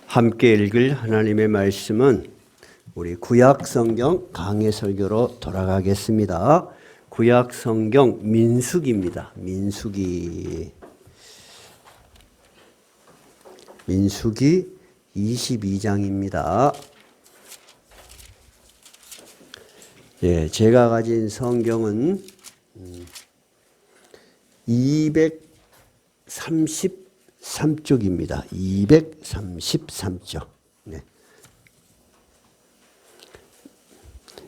함께 읽을 하나님의 말씀은 우리 구약 성경 강해 설교로 돌아가겠습니다. 구약 성경 민수기입니다. 민수기 22장입니다. 예, 제가 가진 성경은 233쪽입니다. 233쪽. 네.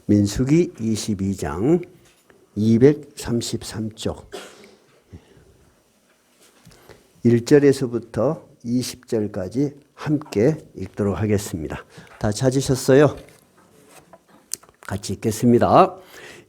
민수기 22장 233쪽 1절에서부터 20절까지 함께 읽도록 하겠습니다. 다 찾으셨어요? 같이 읽겠습니다.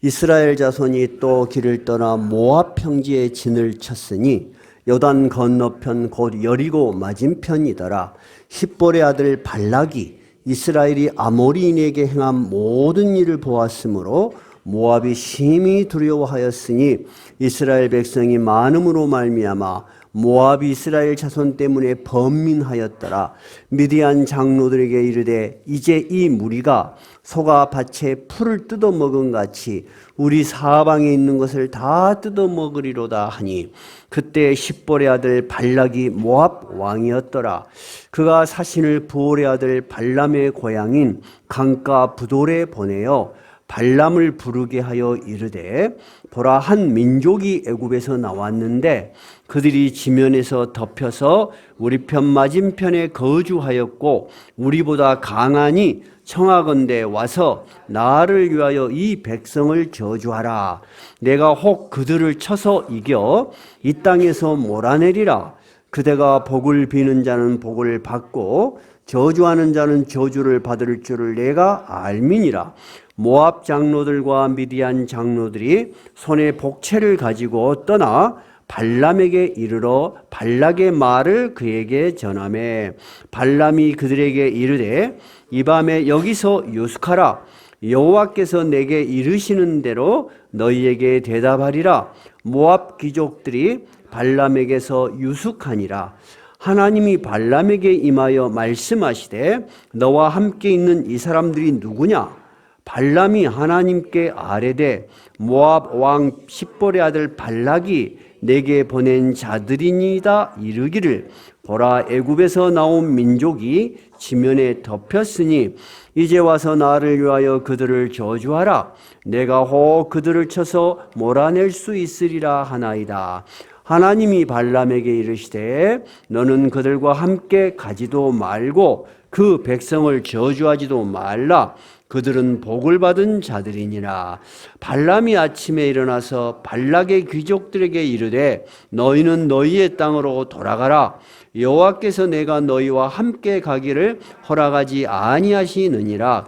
이스라엘 자손이 또 길을 떠나 모압 평지에 진을 쳤으니 요단 건너편 곧 여리고 맞은편이더라. 십볼의 아들 발락이 이스라엘이 아모리인에게 행한 모든 일을 보았으므로 모압이 심히 두려워하였으니 이스라엘 백성이 많음으로 말미암아 모압이 이스라엘 자손 때문에 번민하였더라. 미디안 장로들에게 이르되 이제 이 무리가 소가 밭에 풀을 뜯어먹은 같이 우리 사방에 있는 것을 다 뜯어먹으리로다 하니 그때 십볼의 아들 발락이 모압 왕이었더라. 그가 사신을 부올의 아들 발람의 고향인 강가 부돌에 보내어 발람을 부르게 하여 이르되 보라, 한 민족이 애굽에서 나왔는데 그들이 지면에서 덮여서 우리 편 맞은편에 거주하였고 우리보다 강하니 청하건대 와서 나를 위하여 이 백성을 저주하라. 내가 혹 그들을 쳐서 이겨 이 땅에서 몰아내리라. 그대가 복을 비는 자는 복을 받고 저주하는 자는 저주를 받을 줄을 내가 알미니라. 모압 장로들과 미디안 장로들이 손에 복채를 가지고 떠나 발람에게 이르러 발락의 말을 그에게 전하매 발람이 그들에게 이르되 이 밤에 여기서 유숙하라. 여호와께서 내게 이르시는 대로 너희에게 대답하리라. 모압 귀족들이 발람에게서 유숙하니라. 하나님이 발람에게 임하여 말씀하시되 너와 함께 있는 이 사람들이 누구냐? 발람이 하나님께 아뢰되 모압 왕 십볼의 아들 발락이 내게 보낸 자들이니이다 이르기를 보라, 애굽에서 나온 민족이 지면에 덮였으니 이제 와서 나를 위하여 그들을 저주하라. 내가 혹 그들을 쳐서 몰아낼 수 있으리라 하나이다. 하나님이 발람에게 이르시되 너는 그들과 함께 가지도 말고 그 백성을 저주하지도 말라. 그들은 복을 받은 자들이니라. 발람이 아침에 일어나서 발락의 귀족들에게 이르되 너희는 너희의 땅으로 돌아가라. 여호와께서 내가 너희와 함께 가기를 허락하지 아니하시느니라.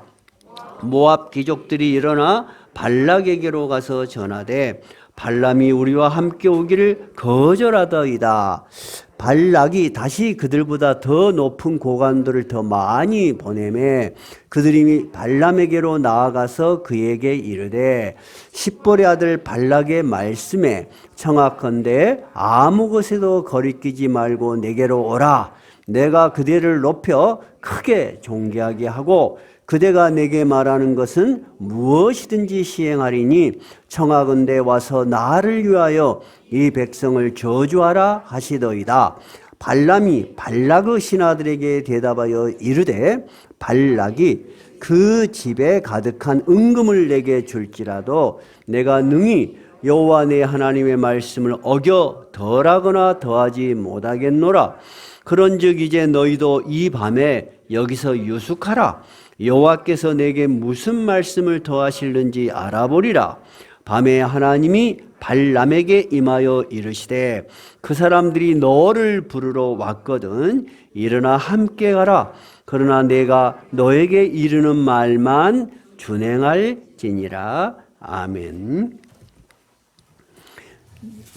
모압 귀족들이 일어나 발락에게로 가서 전하되 발람이 우리와 함께 오기를 거절하더이다. 발락이 다시 그들보다 더 높은 고관들을 더 많이 보내매 그들이 발람에게로 나아가서 그에게 이르되 십볼의 아들 발락의 말씀에 청하건대 아무 것에도 거리끼지 말고 내게로 오라. 내가 그대를 높여 크게 존귀하게 하고 그대가 내게 말하는 것은 무엇이든지 시행하리니 청하건대 와서 나를 위하여 이 백성을 저주하라 하시더이다. 발람이 발락의 신하들에게 대답하여 이르되 발락이 그 집에 가득한 은금을 내게 줄지라도 내가 능히 여호와 내 하나님의 말씀을 어겨 덜하거나 더하지 못하겠노라. 그런즉 이제 너희도 이 밤에 여기서 유숙하라. 여호와께서 내게 무슨 말씀을 더하실는지 알아보리라. 밤에 하나님이 발람에게 임하여 이르시되 그 사람들이 너를 부르러 왔거든 일어나 함께 가라. 그러나 내가 너에게 이르는 말만 준행할지니라. 아멘.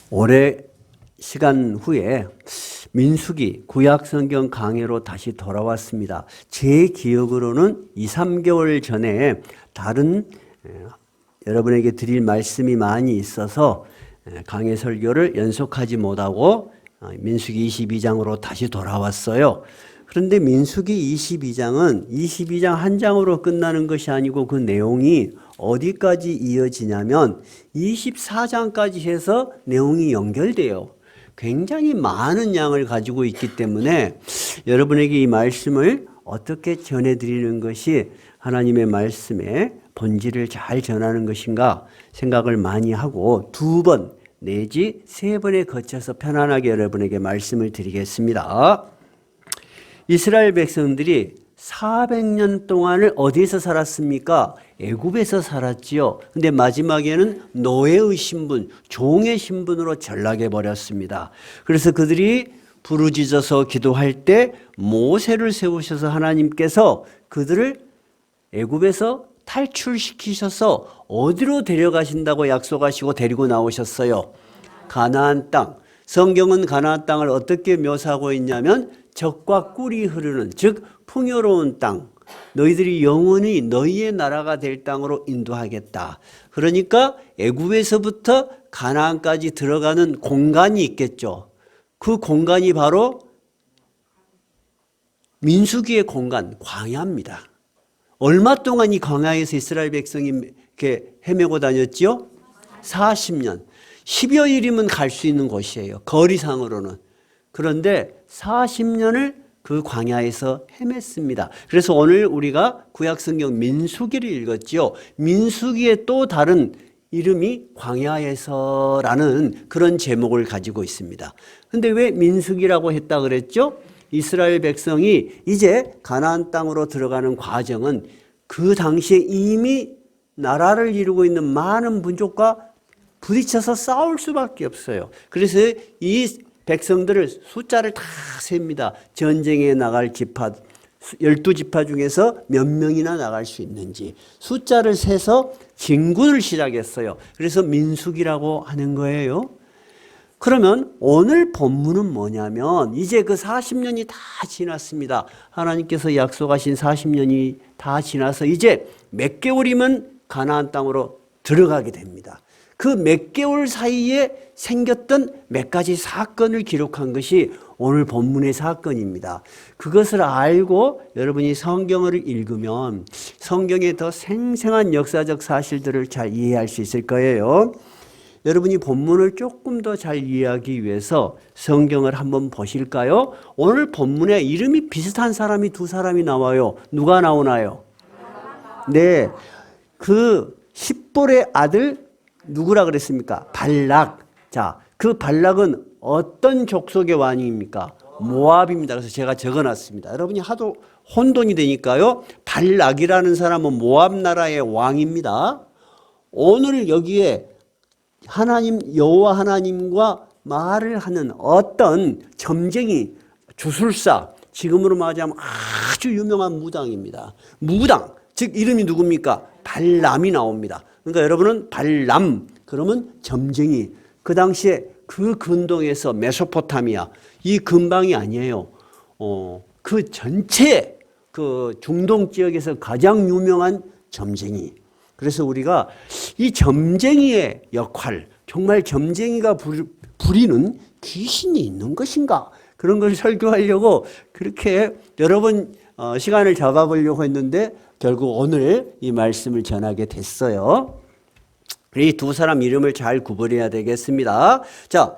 오래 시간 후에 민수기 구약성경 강해로 다시 돌아왔습니다. 제 기억으로는 2, 3개월 전에 다른 여러분에게 드릴 말씀이 많이 있어서 강해 설교를 연속하지 못하고 민수기 22장으로 다시 돌아왔어요. 그런데 민수기 22장은 22장 한 장으로 끝나는 것이 아니고 그 내용이 어디까지 이어지냐면 24장까지 해서 내용이 연결돼요. 굉장히 많은 양을 가지고 있기 때문에 여러분에게 이 말씀을 어떻게 전해드리는 것이 하나님의 말씀의 본질을 잘 전하는 것인가 생각을 많이 하고 2번 내지 3번에 거쳐서 편안하게 여러분에게 말씀을 드리겠습니다. 이스라엘 백성들이 400년 동안을 어디에서 살았습니까? 애굽에서 살았지요. 근데 마지막에는 노예의 신분, 종의 신분으로 전락해 버렸습니다. 그래서 그들이 부르짖어서 기도할 때 모세를 세우셔서 하나님께서 그들을 애굽에서 탈출시키셔서 어디로 데려가신다고 약속하시고 데리고 나오셨어요? 가나안 땅. 성경은 가나안 땅을 어떻게 묘사하고 있냐면 젖과 꿀이 흐르는, 즉 풍요로운 땅, 너희들이 영원히 너희의 나라가 될 땅으로 인도하겠다. 그러니까 애굽에서부터 가나안까지 들어가는 공간이 있겠죠. 그 공간이 바로 민수기의 공간, 광야입니다. 얼마 동안 이 광야에서 이스라엘 백성이 이렇게 헤매고 다녔지요? 40년. 10여일이면 갈 수 있는 곳이에요. 거리상으로는. 그런데 40년을 그 광야에서 헤맸습니다. 그래서 오늘 우리가 구약성경 민수기를 읽었지요. 민수기의 또 다른 이름이 광야에서라는 그런 제목을 가지고 있습니다. 근데 왜 민수기라고 했다 그랬죠? 이스라엘 백성이 이제 가나안 땅으로 들어가는 과정은 그 당시에 이미 나라를 이루고 있는 많은 민족과 부딪혀서 싸울 수밖에 없어요. 그래서 이 백성들을 숫자를 다 셉니다. 전쟁에 나갈 지파 12지파 중에서 몇 명이나 나갈 수 있는지 숫자를 세서 진군을 시작했어요. 그래서 민수기라고 하는 거예요. 그러면 오늘 본문은 뭐냐면 이제 그 40년이 다 지났습니다. 하나님께서 약속하신 40년이 다 지나서 이제 몇 개월이면 가나안 땅으로 들어가게 됩니다. 그 몇 개월 사이에 생겼던 몇 가지 사건을 기록한 것이 오늘 본문의 사건입니다. 그것을 알고 여러분이 성경을 읽으면 성경의 더 생생한 역사적 사실들을 잘 이해할 수 있을 거예요. 여러분이 본문을 조금 더 잘 이해하기 위해서 성경을 한번 보실까요? 오늘 본문에 이름이 비슷한 사람이 2사람이 나와요. 누가 나오나요? 네, 그 십볼의 아들 누구라 그랬습니까? 발락. 자, 그 발락은 어떤 족속의 왕입니까? 모압입니다. 그래서 제가 적어놨습니다. 여러분이 하도 혼돈이 되니까요. 발락이라는 사람은 모압 나라의 왕입니다. 오늘 여기에 하나님 여호와 하나님과 말을 하는 어떤 점쟁이 주술사, 지금으로 말하자면 아주 유명한 무당입니다. 무당, 즉 이름이 누굽니까? 발람이 나옵니다. 그러니까 여러분은 발람 그러면 점쟁이. 그 당시에 그 근동에서 메소포타미아 이 근방이 아니에요. 그 전체 그 중동 지역에서 가장 유명한 점쟁이. 그래서 우리가 이 점쟁이의 역할, 정말 점쟁이가 부리는 귀신이 있는 것인가? 그런 걸 설교하려고 그렇게 여러 번 시간을 잡아보려고 했는데 결국 오늘 이 말씀을 전하게 됐어요. 이 2사람 이름을 잘 구분해야 되겠습니다. 자,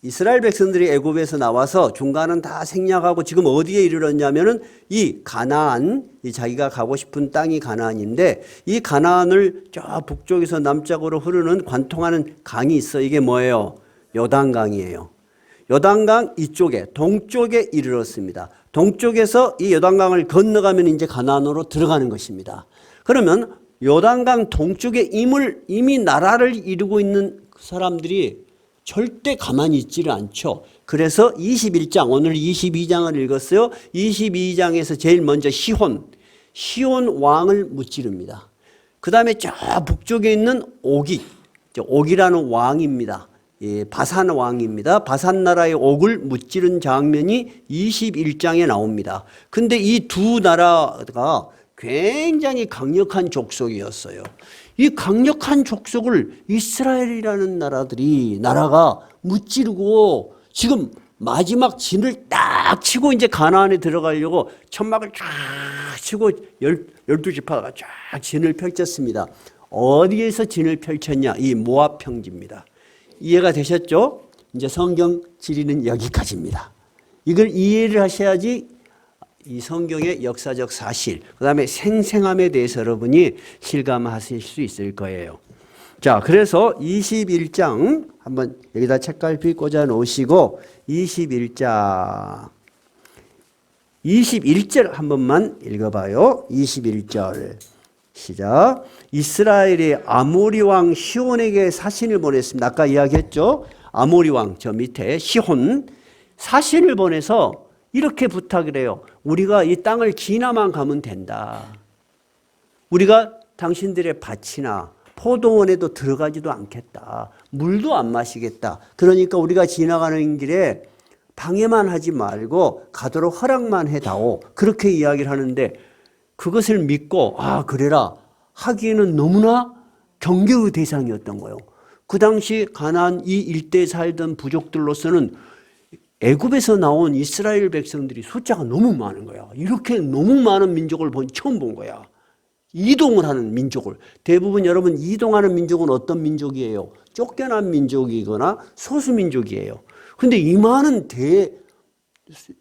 이스라엘 백성들이 애굽에서 나와서 중간은 다 생략하고 지금 어디에 이르렀냐면은 이 가나안, 이 자기가 가고 싶은 땅이 가나안인데 이 가나안을 저 북쪽에서 남쪽으로 흐르는 관통하는 강이 있어. 이게 뭐예요? 요단강이에요. 요단강 이쪽에 동쪽에 이르렀습니다. 동쪽에서 이 요단강을 건너가면 이제 가나안으로 들어가는 것입니다. 그러면 요단강 동쪽에 이미 나라를 이루고 있는 사람들이 절대 가만히 있지를 않죠. 그래서 21장, 오늘 22장을 읽었어요. 22장에서 제일 먼저 시혼 왕을 무찌릅니다. 그 다음에 저 북쪽에 있는 옥이라는 왕입니다. 예, 바산 왕입니다. 바산 나라의 옥을 무찌른 장면이 21장에 나옵니다. 근데 이 2 나라가 굉장히 강력한 족속이었어요. 이 강력한 족속을 이스라엘이라는 나라가 무찌르고 지금 마지막 진을 딱 치고 이제 가나안에 들어가려고 천막을 쫙 치고 12지파가 쫙 진을 펼쳤습니다. 어디에서 진을 펼쳤냐? 이 모압 평지입니다. 이해가 되셨죠? 이제 성경 지리는 여기까지입니다. 이걸 이해를 하셔야지 이 성경의 역사적 사실, 그 다음에 생생함에 대해서 여러분이 실감하실 수 있을 거예요. 자, 그래서 21장 한번 여기다 책갈피 꽂아 놓으시고 21장 21절 한 번만 읽어봐요. 21절 시작. 이스라엘이 아모리 왕 시혼에게 사신을 보냈습니다. 아까 이야기했죠. 아모리 왕 저 밑에 시혼 사신을 보내서 이렇게 부탁을 해요. 우리가 이 땅을 지나만 가면 된다. 우리가 당신들의 밭이나 포도원에도 들어가지도 않겠다. 물도 안 마시겠다. 그러니까 우리가 지나가는 길에 방해만 하지 말고 가도록 허락만 해다오. 그렇게 이야기를 하는데 그것을 믿고 아 그래라 하기에는 너무나 경계의 대상이었던 거예요. 그 당시 가나안 이 일대에 살던 부족들로서는 애굽에서 나온 이스라엘 백성들이 숫자가 너무 많은 거야. 이렇게 너무 많은 민족을 처음 본 거야. 이동을 하는 민족을. 대부분 여러분 이동하는 민족은 어떤 민족이에요? 쫓겨난 민족이거나 소수민족이에요. 근데 이 많은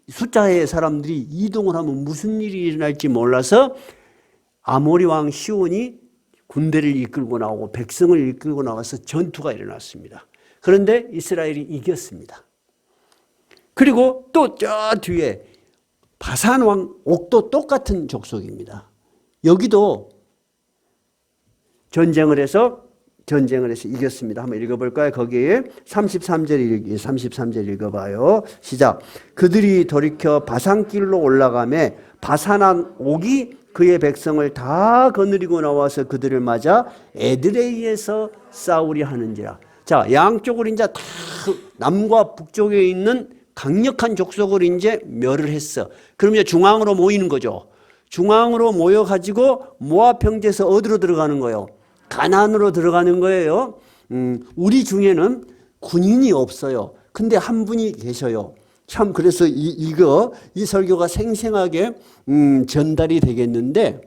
숫자의 사람들이 이동을 하면 무슨 일이 일어날지 몰라서 아모리 왕 시온이 군대를 이끌고 나오고 백성을 이끌고 나와서 전투가 일어났습니다. 그런데 이스라엘이 이겼습니다. 그리고 또 저 뒤에 바산 왕 옥도 똑같은 족속입니다. 여기도 전쟁을 해서 이겼습니다. 한번 읽어볼까요? 거기에 33절 읽어봐요. 시작. 그들이 돌이켜 바산길로 올라가매 바산한 옥이 그의 백성을 다 거느리고 나와서 그들을 맞아 에드레이에서 싸우려 하는지라. 자, 양쪽으로 이제 다 남과 북쪽에 있는 강력한 족속을 이제 멸을 했어. 그럼 이제 중앙으로 모이는 거죠. 중앙으로 모여가지고 모압 평지에서 어디로 들어가는 거예요? 가나안으로 들어가는 거예요. 우리 중에는 군인이 없어요. 근데 한 분이 계셔요. 참 그래서 이 설교가 생생하게 전달이 되겠는데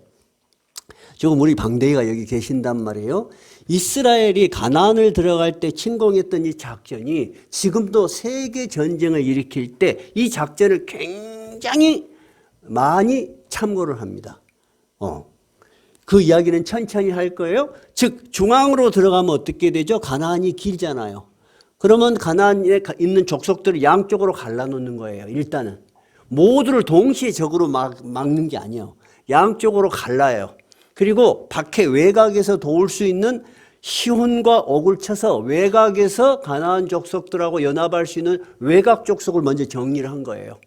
지금 우리 방대희가 여기 계신단 말이에요. 이스라엘이 가나안을 들어갈 때 침공했던 이 작전이 지금도 세계 전쟁을 일으킬 때 이 작전을 굉장히 많이 참고를 합니다. 그 이야기는 천천히 할 거예요. 즉 중앙으로 들어가면 어떻게 되죠? 가나안이 길잖아요. 그러면 가나안에 있는 족속들을 양쪽으로 갈라놓는 거예요. 일단은 모두를 동시에 적으로 막는 게 아니에요. 양쪽으로 갈라요. 그리고 밖에 외곽에서 도울 수 있는 시혼과 옥을 쳐서 외곽에서 가나안 족속들하고 연합할 수 있는 외곽 족속을 먼저 정리를 한 거예요.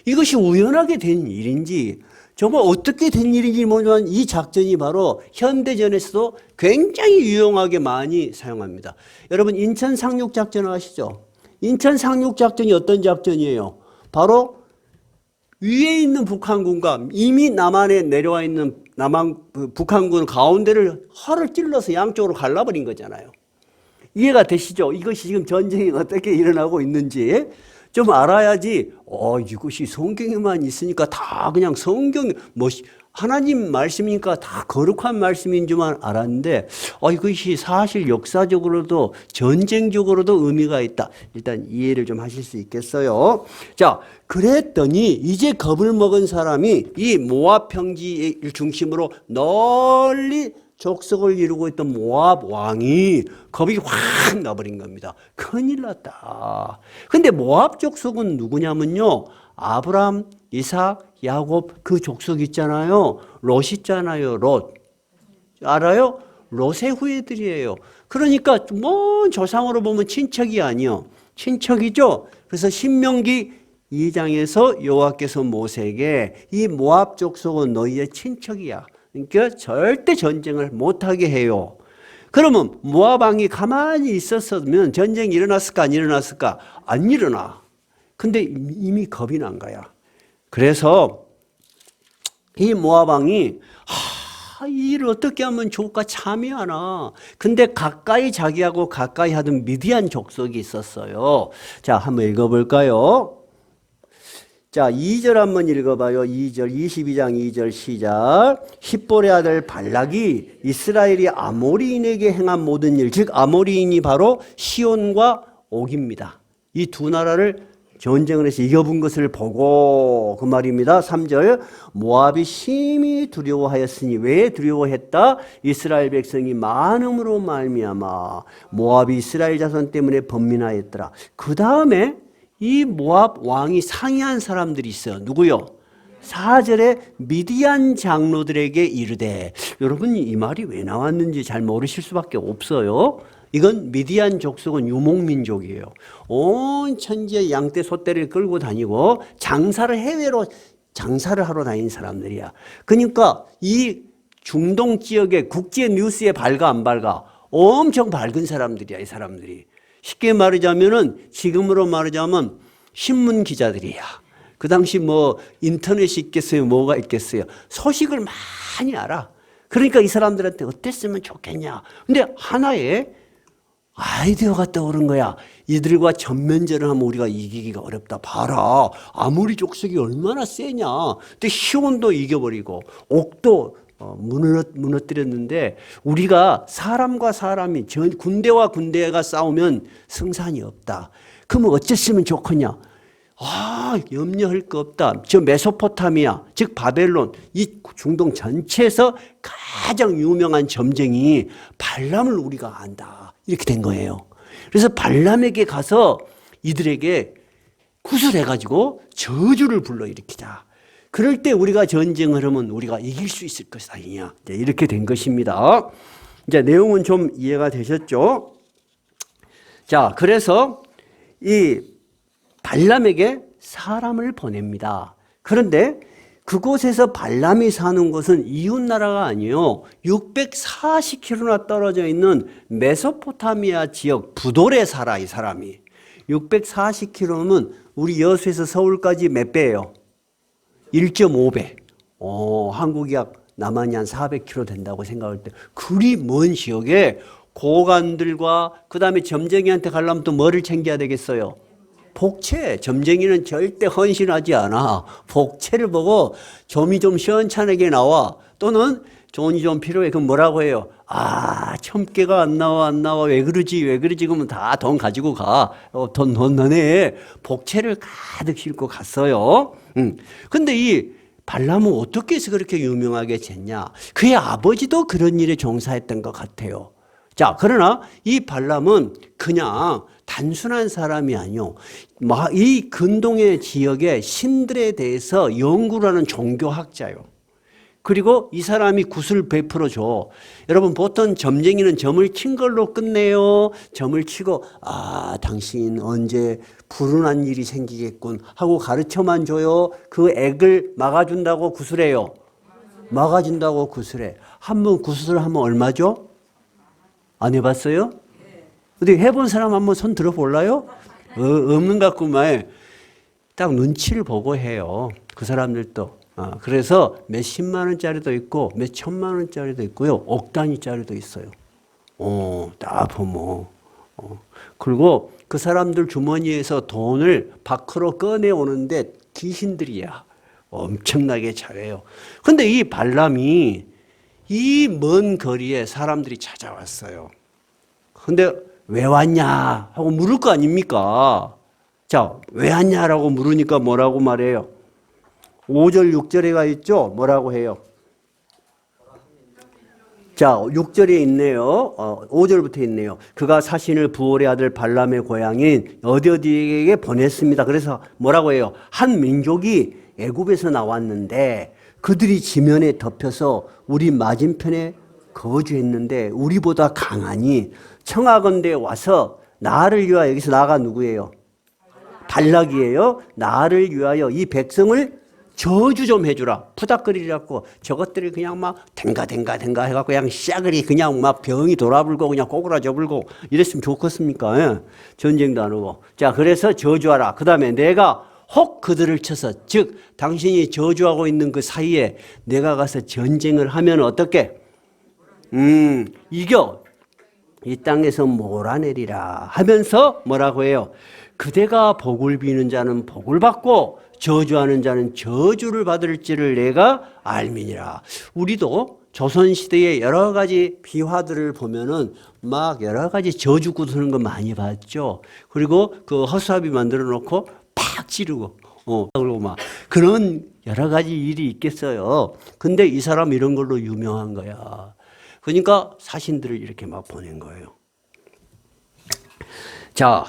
이것이 우연하게 된 일인지 정말 어떻게 된 일인지 모르지만 이 작전이 바로 현대전에서도 굉장히 유용하게 많이 사용합니다. 여러분 인천 상륙작전 아시죠? 인천 상륙작전이 어떤 작전이에요? 바로 위에 있는 북한군과 이미 남한에 내려와 있는 북한군 가운데를 허를 찔러서 양쪽으로 갈라버린 거잖아요. 이해가 되시죠? 이것이 지금 전쟁이 어떻게 일어나고 있는지 좀 알아야지 이것이 성경에만 있으니까 다 그냥 성경 하나님 말씀이니까 다 거룩한 말씀인 줄만 알았는데 이것이 사실 역사적으로도 전쟁적으로도 의미가 있다. 일단 이해를 좀 하실 수 있겠어요. 자, 그랬더니 이제 겁을 먹은 사람이 이 모압 평지를 중심으로 널리 족속을 이루고 있던 모압 왕이 겁이 확 나버린 겁니다. 큰일 났다. 근데 모압 족속은 누구냐면요. 아브람, 이삭, 야곱 그 족속 있잖아요. 롯 있잖아요. 롯. 알아요? 롯의 후예들이에요. 그러니까 먼 조상으로 보면 친척이 아니요. 친척이죠. 그래서 신명기 2장에서 여호와께서 모세에게 이 모압 족속은 너희의 친척이야. 그러니까 절대 전쟁을 못하게 해요. 그러면 모압 왕이 가만히 있었으면 전쟁이 일어났을까 안 일어났을까? 안 일어나. 근데 이미 겁이 난 거야. 그래서 이 모압 왕이 이 일을 어떻게 하면 좋을까 참이 안 와. 근데 가까이 자기하고 가까이 하던 미디안 족속이 있었어요. 자, 한번 읽어볼까요? 자, 2절 한번 읽어봐요. 2절, 22장 2절 시작. 힙볼의 아들 발락이 이스라엘이 아모리인에게 행한 모든 일, 즉 아모리인이 바로 시온과 옥입니다. 이 두 나라를 전쟁을 해서 이겨본 것을 보고 그 말입니다. 3절 모압이 심히 두려워하였으니 왜 두려워했다? 이스라엘 백성이 많음으로 말미암아 모압이 이스라엘 자손 때문에 번민하였더라. 그 다음에 이 모압 왕이 상의한 사람들이 있어요. 누구요? 4절에 미디안 장로들에게 이르되, 여러분 이 말이 왜 나왔는지 잘 모르실 수밖에 없어요. 이건 미디안 족속은 유목민족이에요. 온 천지에 양떼 소떼를 끌고 다니고 장사를 해외로 장사를 하러 다니는 사람들이야. 그러니까 이 중동 지역의 국제 뉴스에 밝아 안 밝아? 엄청 밝은 사람들이야, 이 사람들이. 쉽게 말하자면은 지금으로 말하자면 신문 기자들이야. 그 당시 뭐 인터넷이 있겠어요, 뭐가 있겠어요. 소식을 많이 알아. 그러니까 이 사람들한테 어땠으면 좋겠냐. 근데 하나의 아이디어가 떠오른 거야. 이들과 전면전을 하면 우리가 이기기가 어렵다. 봐라. 아모리 족속이 얼마나 세냐. 근데 시온도 이겨버리고 옥도 무너뜨렸는데 우리가 사람과 사람이 군대와 군대가 싸우면 승산이 없다. 그러면 어쨌으면 좋겠냐. 염려할 거 없다. 저 메소포타미아, 즉 바벨론, 이 중동 전체에서 가장 유명한 점쟁이 발람을 우리가 안다. 이렇게 된 거예요. 그래서 발람에게 가서 이들에게 구술해가지고 저주를 불러일으키자. 그럴 때 우리가 전쟁을 하면 우리가 이길 수 있을 것이다. 이렇게 된 것입니다. 이제 내용은 좀 이해가 되셨죠? 자, 그래서 이 발람에게 사람을 보냅니다. 그런데 그곳에서 발람이 사는 곳은 이웃나라가 아니에요. 640km나 떨어져 있는 메소포타미아 지역 부돌에 살아, 이 사람이. 640km면 우리 여수에서 서울까지 몇 배예요? 1.5배. 한국이 약 남한이 한 400km 된다고 생각할 때 그리 먼 지역에 고관들과 그 다음에 점쟁이한테 가려면 또 뭐를 챙겨야 되겠어요? 복채. 점쟁이는 절대 헌신하지 않아. 복채를 보고 점이 좀 시원찮게 나와. 또는 돈이 좀 필요해. 그럼 뭐라고 해요? 첨깨가 안 나와. 왜 그러지? 그러면 다 돈 가지고 가. 돈 너네. 복채를 가득 싣고 갔어요. 근데 이 발람은 어떻게 해서 그렇게 유명하게 됐냐? 그의 아버지도 그런 일에 종사했던 것 같아요. 자, 그러나 이 발람은 그냥 단순한 사람이 아니요. 이 근동의 지역의 신들에 대해서 연구를 하는 종교학자요. 그리고 이 사람이 굿을 베풀어 줘. 여러분 보통 점쟁이는 점을 친 걸로 끝내요. 점을 치고 당신 언제 불운한 일이 생기겠군 하고 가르쳐만 줘요. 그 액을 막아준다고 구슬해요. 막아준다고 구슬해. 한번 구슬하면 얼마죠? 안 해봤어요? 어디 해본 사람 한번 손 들어볼라요? 없는 것 같구만. 딱 눈치를 보고 해요. 그 사람들도. 그래서 몇십만 원짜리도 있고 몇 천만 원짜리도 있고요. 억 단위짜리도 있어요. 딱 보면. 그리고 그 사람들 주머니에서 돈을 밖으로 꺼내오는데 귀신들이야. 엄청나게 잘해요. 근데 이 발람이 이 먼 거리에 사람들이 찾아왔어요. 근데 왜 왔냐 하고 물을 거 아닙니까? 자, 왜 왔냐라고 물으니까 뭐라고 말해요? 5절 6절에 가 있죠? 뭐라고 해요? 자, 6절에 있네요. 5절부터 있네요. 그가 사신을 부올의 아들 발람의 고향인 어디에게 보냈습니다. 그래서 뭐라고 해요? 한 민족이 애굽에서 나왔는데 그들이 지면에 덮여서 우리 맞은편에 거주했는데 우리보다 강하니 청하건대 와서 나를 위하여, 여기서 나가 누구예요? 발락이에요. 나를 위하여 이 백성을 저주 좀 해주라. 푸닥거리라고 저것들이 그냥 막 댕가 해갖고 그냥 싸그리 그냥 막 병이 돌아불고 그냥 꼬꾸라져 불고 이랬으면 좋겠습니까? 예. 전쟁도 안 하고. 자, 그래서 저주하라. 그 다음에 내가 혹 그들을 쳐서, 즉 당신이 저주하고 있는 그 사이에 내가 가서 전쟁을 하면 어떻게? 이겨 이 땅에서 몰아내리라 하면서 뭐라고 해요? 그대가 복을 비는 자는 복을 받고 저주하는 자는 저주를 받을지를 내가 알미니라. 우리도 조선시대의 여러 가지 비화들을 보면은 막 여러 가지 저주 구드는 거 많이 봤죠. 그리고 그 허수아비 만들어 놓고 팍 찌르고 그리고 막 그런 여러 가지 일이 있겠어요. 근데 이 사람 이런 걸로 유명한 거야. 그러니까 사신들을 이렇게 막 보낸 거예요. 자,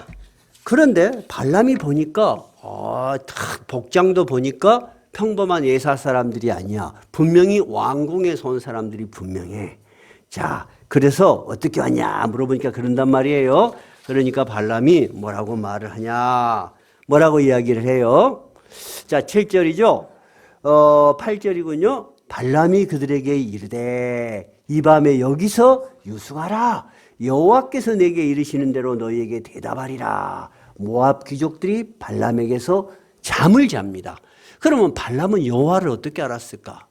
그런데 발람이 보니까 딱 복장도 보니까 평범한 예사 사람들이 아니야. 분명히 왕궁에서 온 사람들이 분명해. 자, 그래서 어떻게 왔냐 물어보니까 그런단 말이에요. 그러니까 발람이 뭐라고 말을 하냐, 뭐라고 이야기를 해요. 자, 7절이죠. 8절이군요. 발람이 그들에게 이르되 이 밤에 여기서 유숙하라. 여호와께서 내게 이르시는 대로 너희에게 대답하리라. 모압 귀족들이 발람에게서 잠을 잡니다. 그러면 발람은 여호와를 어떻게 알았을까?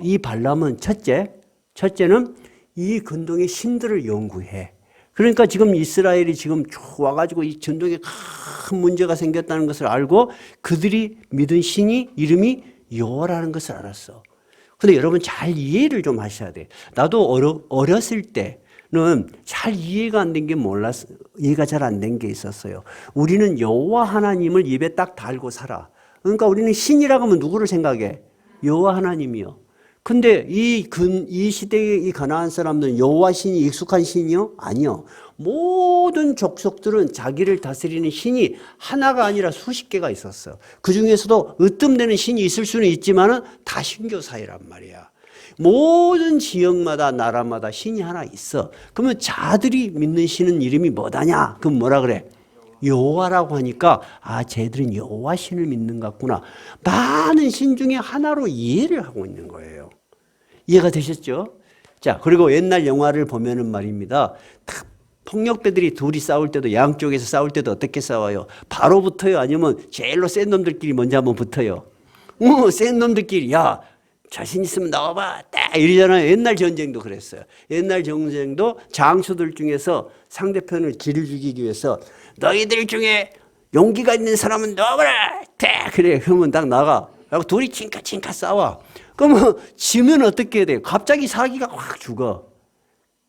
이 발람은 첫째는 이 근동의 신들을 연구해. 그러니까 지금 이스라엘이 지금 쭉 와가지고 이 전동에 큰 문제가 생겼다는 것을 알고 그들이 믿은 신이 이름이 여호와라는 것을 알았어. 근데 여러분 잘 이해를 좀 하셔야 돼. 나도 어렸을 때는 잘 이해가 안 된 게 이해가 잘 안 된 게 있었어요. 우리는 여호와 하나님을 입에 딱 달고 살아. 그러니까 우리는 신이라고 하면 누구를 생각해? 여호와 하나님이요. 근데 이 시대의 이 가나안 사람들은 여호와 신이 익숙한 신이요? 아니요. 모든 족속들은 자기를 다스리는 신이 하나가 아니라 수십 개가 있었어요. 그 중에서도 으뜸되는 신이 있을 수는 있지만은 다 신교 사회란 말이야. 모든 지역마다 나라마다 신이 하나 있어. 그러면 자들이 믿는 신은 이름이 뭐다냐? 그럼 뭐라 그래? 여호와라고 하니까 쟤들은 여호와 신을 믿는 것 같구나. 많은 신 중에 하나로 이해를 하고 있는 거예요. 이해가 되셨죠? 자, 그리고 옛날 영화를 보면은 말입니다. 폭력배들이 둘이 싸울 때도 양쪽에서 싸울 때도 어떻게 싸워요? 바로 붙어요? 아니면 제일로 센 놈들끼리 먼저 한번 붙어요? 센 놈들끼리 야 자신 있으면 나와봐 딱 이러잖아요. 옛날 전쟁도 그랬어요. 옛날 전쟁도 장수들 중에서 상대편을 기를 죽이기 위해서 너희들 중에 용기가 있는 사람은 나와봐라 딱 그래. 그러면 딱 나가. 그리고 둘이 칭카칭카 싸워. 그러면 지면 어떻게 해야 돼요? 갑자기 사기가 확 죽어.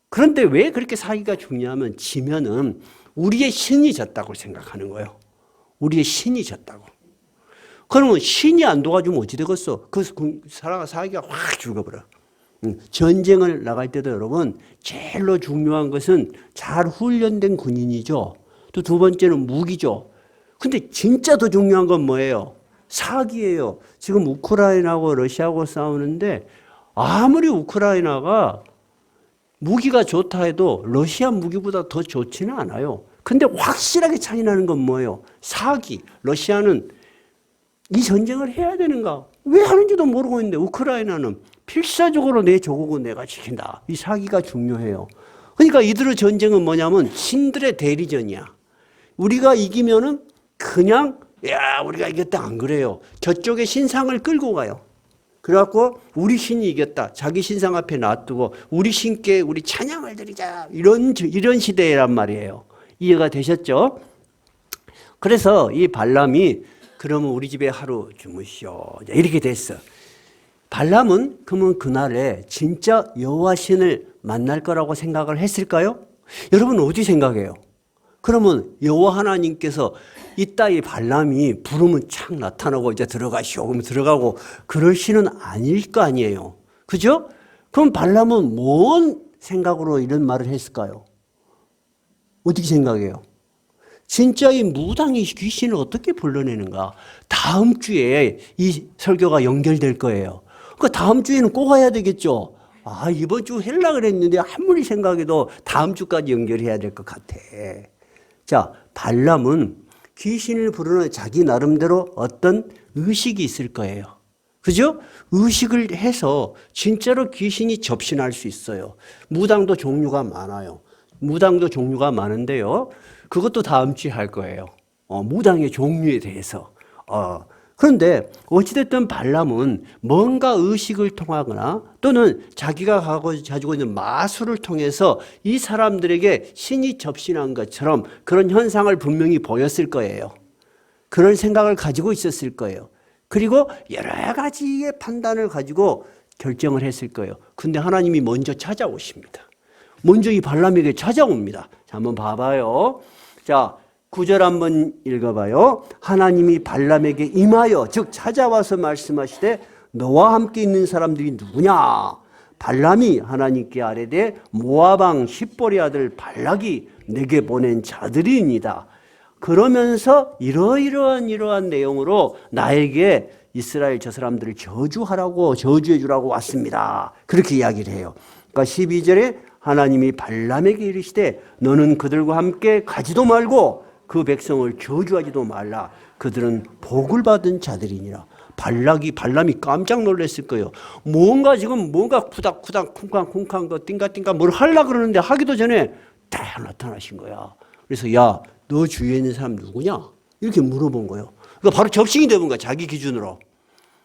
그런데 왜 그렇게 사기가 죽냐면 지면은 우리의 신이 졌다고 생각하는 거예요. 우리의 신이 졌다고. 그러면 신이 안 도와주면 어찌 되겠어? 그 사기가 확 죽어버려. 전쟁을 나갈 때도 여러분 제일로 중요한 것은 잘 훈련된 군인이죠. 또 두 번째는 무기죠. 근데 진짜 더 중요한 건 뭐예요? 사기예요. 지금 우크라이나하고 러시아하고 싸우는데 아무리 우크라이나가 무기가 좋다 해도 러시아 무기보다 더 좋지는 않아요. 근데 확실하게 차이 나는 건 뭐예요? 사기. 러시아는 이 전쟁을 해야 되는가? 왜 하는지도 모르고 있는데 우크라이나는 필사적으로 내 조국은 내가 지킨다. 이 사기가 중요해요. 그러니까 이들의 전쟁은 뭐냐면 신들의 대리전이야. 우리가 이기면은 그냥 야 우리가 이겼다 안 그래요. 저쪽의 신상을 끌고 가요. 그래갖고 우리 신이 이겼다. 자기 신상 앞에 놔두고 우리 신께 우리 찬양을 드리자. 이런 시대란 말이에요. 이해가 되셨죠? 그래서 이 발람이 그러면 우리 집에 하루 주무시오. 이렇게 됐어. 발람은 그러면 그날에 진짜 여호와 신을 만날 거라고 생각을 했을까요? 여러분 어디 생각해요? 그러면 여호와 하나님께서 이따 이 발람이 부르면 착 나타나고 이제 들어가시오. 그러면 들어가고 그럴 신은 아닐 거 아니에요. 그죠? 그럼 발람은 뭔 생각으로 이런 말을 했을까요? 어떻게 생각해요? 진짜 이 무당이 귀신을 어떻게 불러내는가? 다음 주에 이 설교가 연결될 거예요. 그 다음 주에는 꼭 와야 되겠죠? 이번 주 하려고 그랬는데 아무리 생각해도 다음 주까지 연결해야 될 것 같아. 자, 발람은 귀신을 부르는 자기 나름대로 어떤 의식이 있을 거예요. 그죠? 의식을 해서 진짜로 귀신이 접신할 수 있어요. 무당도 종류가 많아요. 무당도 종류가 많은데요. 그것도 다음 주에 할 거예요. 무당의 종류에 대해서. 그런데 어찌됐든 발람은 뭔가 의식을 통하거나 또는 자기가 가지고 있는 마술을 통해서 이 사람들에게 신이 접신한 것처럼 그런 현상을 분명히 보였을 거예요. 그런 생각을 가지고 있었을 거예요. 그리고 여러 가지의 판단을 가지고 결정을 했을 거예요. 근데 하나님이 먼저 찾아오십니다. 먼저 이 발람에게 찾아옵니다. 자, 한번 봐봐요. 자, 9절 한번 읽어봐요. 하나님이 발람에게 임하여 즉 찾아와서 말씀하시되 너와 함께 있는 사람들이 누구냐? 발람이 하나님께 아뢰되 모압 왕 십볼의 아들 발락이 내게 보낸 자들이니이다. 그러면서 이러한 내용으로 나에게 이스라엘 저 사람들을 저주하라고 저주해 주라고 왔습니다. 그렇게 이야기를 해요. 그러니까 12절에 하나님이 발람에게 이르시되 너는 그들과 함께 가지도 말고 그 백성을 저주하지도 말라. 그들은 복을 받은 자들이니라. 발람이 깜짝 놀랐을 거예요. 뭔가 쿠닥쿠닥 쿵쾅쿵쾅 띵가띵가 뭘 하려고 그러는데 하기도 전에 딱 나타나신 거야. 그래서 야, 너 주위에 있는 사람 누구냐? 이렇게 물어본 거예요. 그러니까 바로 접신이 되는 거야, 자기 기준으로.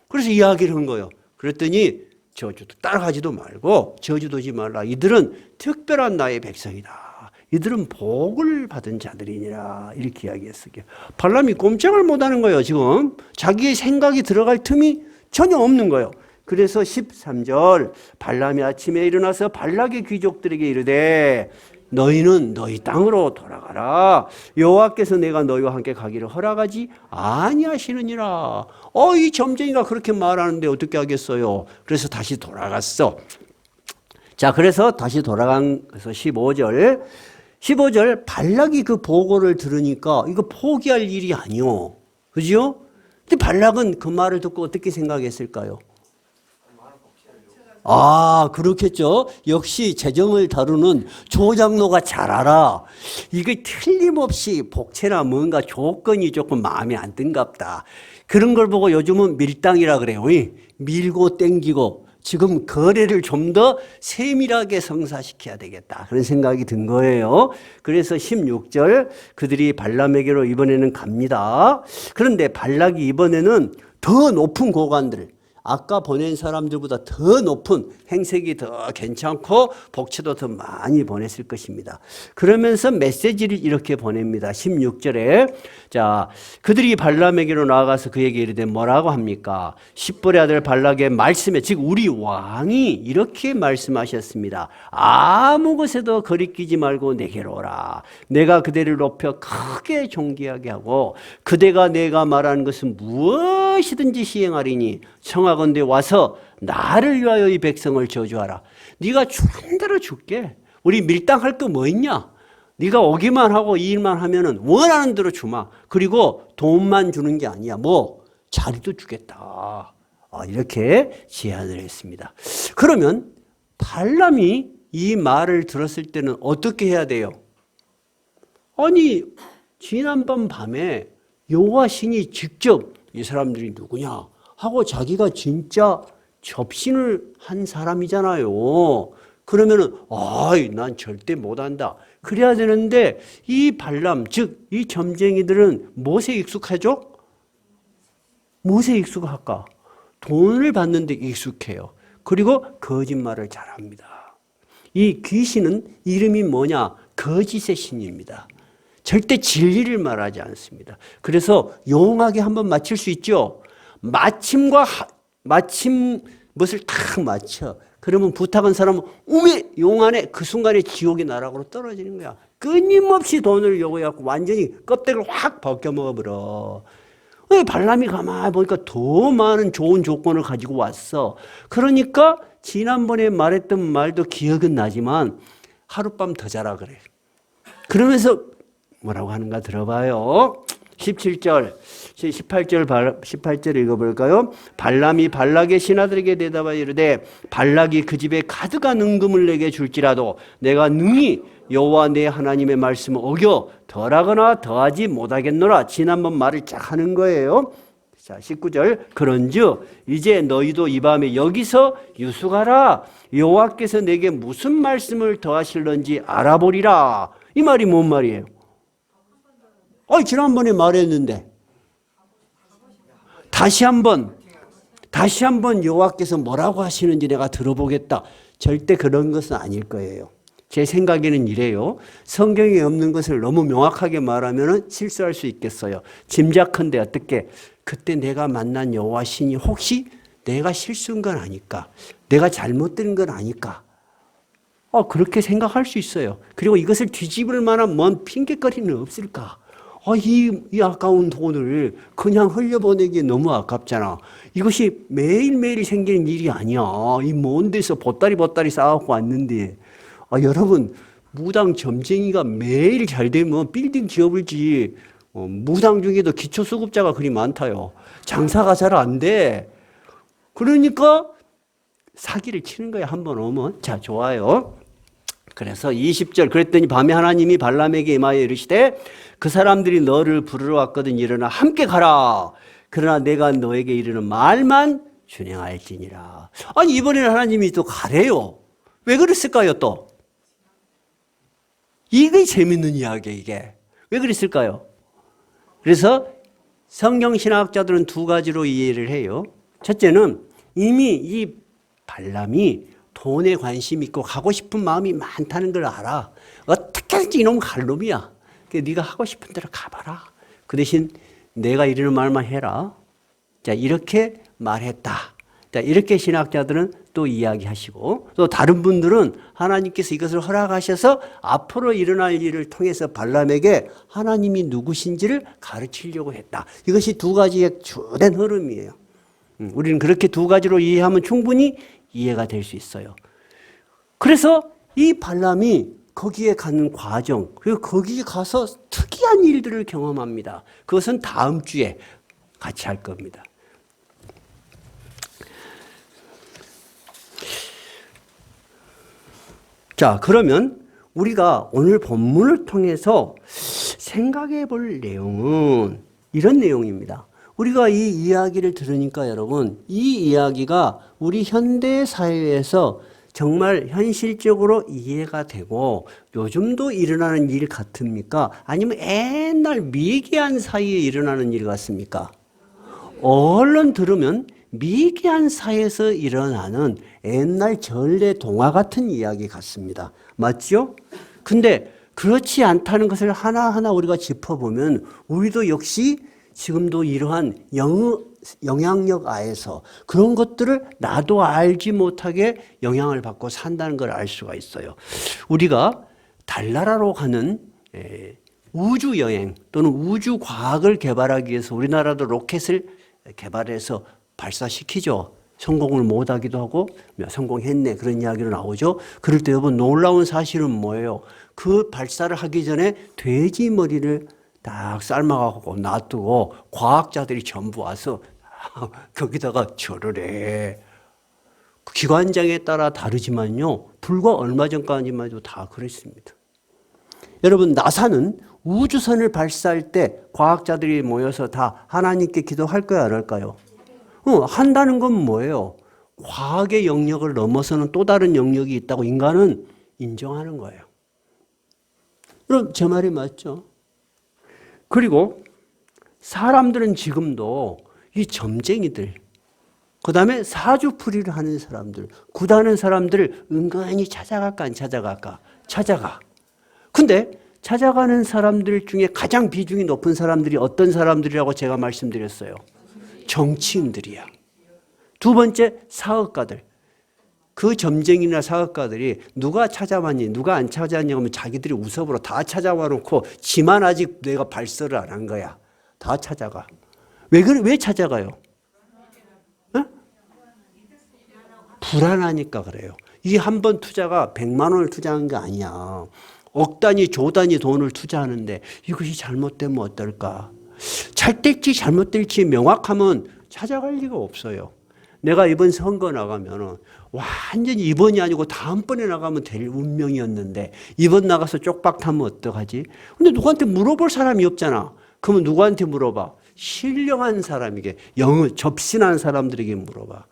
그래서 이야기를 한 거예요. 그랬더니 저주도 따라가지도 말고 저주도 하지 말라. 이들은 특별한 나의 백성이다. 이들은 복을 받은 자들이니라. 이렇게 이야기했어요. 발람이 꼼짝을 못하는 거예요. 지금 자기의 생각이 들어갈 틈이 전혀 없는 거예요. 그래서 13절 발람이 아침에 일어나서 발락의 귀족들에게 이르되 너희는 너희 땅으로 돌아가라. 여호와께서 내가 너희와 함께 가기를 허락하지 아니하시느니라. 이 점쟁이가 그렇게 말하는데 어떻게 하겠어요? 그래서 다시 돌아갔어. 자, 그래서 다시 돌아가서 15절 발락이 그 보고를 들으니까 이거 포기할 일이 아니요. 그죠? 근데 발락은 그 말을 듣고 어떻게 생각했을까요? 그렇겠죠. 역시 재정을 다루는 조장로가 잘 알아. 이게 틀림없이 복채나 뭔가 조건이 조금 마음에 안 든갑다. 그런 걸 보고 요즘은 밀당이라 그래요. 밀고 땡기고 지금 거래를 좀 더 세밀하게 성사시켜야 되겠다. 그런 생각이 든 거예요. 그래서 16절 그들이 발람에게로 이번에는 갑니다. 그런데 발락이 이번에는 더 높은 고관들, 아까 보낸 사람들보다 더 높은 행색이 더 괜찮고 복채도 더 많이 보냈을 것입니다. 그러면서 메시지를 이렇게 보냅니다. 16절에 자, 그들이 발람에게로 나아가서 그에게 이르되 뭐라고 합니까? 십볼의 아들 발락의 말씀에 즉 우리 왕이 이렇게 말씀하셨습니다. 아무 것에도 거리끼지 말고 내게로 오라. 내가 그대를 높여 크게 존귀하게 하고 그대가 내가 말하는 것은 무엇이든지 시행하리니 청하건대 와서 나를 위하여 이 백성을 저주하라. 네가 주는 대로 줄게. 우리 밀당할 거 뭐 있냐? 네가 오기만 하고 이 일만 하면은 원하는 대로 주마. 그리고 돈만 주는 게 아니야. 자리도 주겠다. 이렇게 제안을 했습니다. 그러면 발람이 이 말을 들었을 때는 어떻게 해야 돼요? 아니, 지난밤 밤에 여호와 신이 직접 이 사람들이 누구냐 하고 자기가 진짜 접신을 한 사람이잖아요. 그러면은 난 절대 못한다. 그래야 되는데 이 발람 즉 이 점쟁이들은 무엇에 익숙하죠? 무엇에 익숙할까? 돈을 받는 데 익숙해요. 그리고 거짓말을 잘합니다. 이 귀신은 이름이 뭐냐? 거짓의 신입니다. 절대 진리를 말하지 않습니다. 그래서 용하게 한번 맞힐 수 있죠. 마침 것을 딱 맞춰. 그러면 부탁한 사람은 용안에 그 순간에 지옥의 나락으로 떨어지는 거야. 끊임없이 돈을 요구해갖고 완전히 껍데기를 확 벗겨먹어버려. 발람이 가만히 보니까 더 많은 좋은 조건을 가지고 왔어. 그러니까 지난번에 말했던 말도 기억은 나지만 하룻밤 더 자라 그래. 그러면서 뭐라고 하는가 들어봐요. 18절 읽어볼까요? 발람이 발락의 신하들에게 대답하여 이르되 발락이 그 집에 가득한 은금을 내게 줄지라도 내가 능히 여호와 내 하나님의 말씀을 어겨 덜하거나 더하지 못하겠노라. 지난번 말을 쫙 하는 거예요. 자, 19절 그런즉 이제 너희도 이 밤에 여기서 유숙하라. 여호와께서 내게 무슨 말씀을 더하실런지 알아보리라. 이 말이 뭔 말이에요? 지난번에 말했는데 다시 한번 여호와께서 뭐라고 하시는지 내가 들어보겠다. 절대 그런 것은 아닐 거예요. 제 생각에는 이래요. 성경에 없는 것을 너무 명확하게 말하면 실수할 수 있겠어요. 짐작컨대 어떻게 그때 내가 만난 여호와 신이 혹시 내가 실수한 건 아닐까? 내가 잘못 들은 건 아닐까? 그렇게 생각할 수 있어요. 그리고 이것을 뒤집을 만한 뭔 핑계거리는 없을까? 이 아까운 돈을 그냥 흘려보내기 너무 아깝잖아. 이것이 매일매일 생기는 일이 아니야. 이 먼 데서 보따리 쌓아갖고 왔는데. 여러분, 무당 점쟁이가 매일 잘 되면 빌딩 지어볼지. 무당 중에도 기초수급자가 그리 많다요. 장사가 잘 안 돼. 그러니까 사기를 치는 거야, 한 번 오면. 자, 좋아요. 그래서 20절 그랬더니 밤에 하나님이 발람에게 임하여 이르시되 그 사람들이 너를 부르러 왔거든. 일어나 함께 가라. 그러나 내가 너에게 이르는 말만 준행할지니라. 아니 이번에는 하나님이 또 가래요. 왜 그랬을까요 또? 이게 재밌는 이야기예요. 이게. 왜 그랬을까요? 그래서 성경신학자들은 두 가지로 이해를 해요. 첫째는 이미 이 발람이 돈에 관심 있고 가고 싶은 마음이 많다는 걸 알아. 어떻게 하든지 이놈 갈 놈이야. 네가 하고 싶은 대로 가봐라. 그 대신 내가 이르는 말만 해라. 자, 이렇게 말했다. 자, 이렇게 신학자들은 또 이야기하시고, 또 다른 분들은 하나님께서 이것을 허락하셔서 앞으로 일어날 일을 통해서 발람에게 하나님이 누구신지를 가르치려고 했다. 이것이 두 가지의 주된 흐름이에요. 우리는 그렇게 두 가지로 이해하면 충분히 이해가 될 수 있어요. 그래서 이 발람이 거기에 가는 과정, 그리고 거기에 가서 특이한 일들을 경험합니다. 그것은 다음 주에 같이 할 겁니다. 자, 그러면 우리가 오늘 본문을 통해서 생각해 볼 내용은 이런 내용입니다. 우리가 이 이야기를 들으니까 여러분, 이 이야기가 우리 현대 사회에서 정말 현실적으로 이해가 되고 요즘도 일어나는 일 같습니까? 아니면 옛날 미개한 사이에 일어나는 일 같습니까? 얼른 들으면 미개한 사이에서 일어나는 옛날 전래 동화 같은 이야기 같습니다. 맞죠? 근데 그렇지 않다는 것을 하나하나 우리가 짚어보면 우리도 역시 지금도 이러한 영향력 아에서 그런 것들을 나도 알지 못하게 영향을 받고 산다는 걸 알 수가 있어요. 우리가 달나라로 가는 우주 여행 또는 우주 과학을 개발하기 위해서 우리나라도 로켓을 개발해서 발사시키죠. 성공을 못하기도 하고 성공했네 그런 이야기로 나오죠. 그럴 때 여러분 놀라운 사실은 뭐예요? 그 발사를 하기 전에 돼지 머리를 딱 삶아갖고 놔두고 과학자들이 전부 와서 거기다가 절을 해. 기관장에 따라 다르지만요. 불과 얼마 전까지만 해도 다 그랬습니다. 여러분 나사는 우주선을 발사할 때 과학자들이 모여서 다 하나님께 기도할까요? 안 할까요? 한다는 건 뭐예요? 과학의 영역을 넘어서는 또 다른 영역이 있다고 인간은 인정하는 거예요. 그럼 제 말이 맞죠? 그리고 사람들은 지금도 이 점쟁이들, 그 다음에 사주풀이를 하는 사람들, 구다는 사람들을 은근히 찾아갈까 안 찾아갈까? 찾아가. 근데 찾아가는 사람들 중에 가장 비중이 높은 사람들이 어떤 사람들이라고 제가 말씀드렸어요? 정치인들이야. 두 번째 사업가들. 그 점쟁이나 사업가들이 누가 찾아왔니 누가 안 찾아왔냐고 하면 자기들이 우섭으로 다 찾아와 놓고 지만 아직 내가 발설을 안 한 거야. 다 찾아가. 왜 찾아가요? 불안하니까 그래요. 이 한 번 투자가 100만 원을 투자한 게 아니야. 억 단위, 조 단위 돈을 투자하는데 이것이 잘못되면 어떨까? 잘 될지 잘못될지 명확하면 찾아갈 리가 없어요. 내가 이번 선거 나가면은 완전히 이번이 아니고 다음번에 나가면 될 운명이었는데 이번 나가서 쪽박 타면 어떡하지? 근데 누구한테 물어볼 사람이 없잖아. 그러면 누구한테 물어봐? 신령한 사람에게, 접신한 사람들에게 물어봐.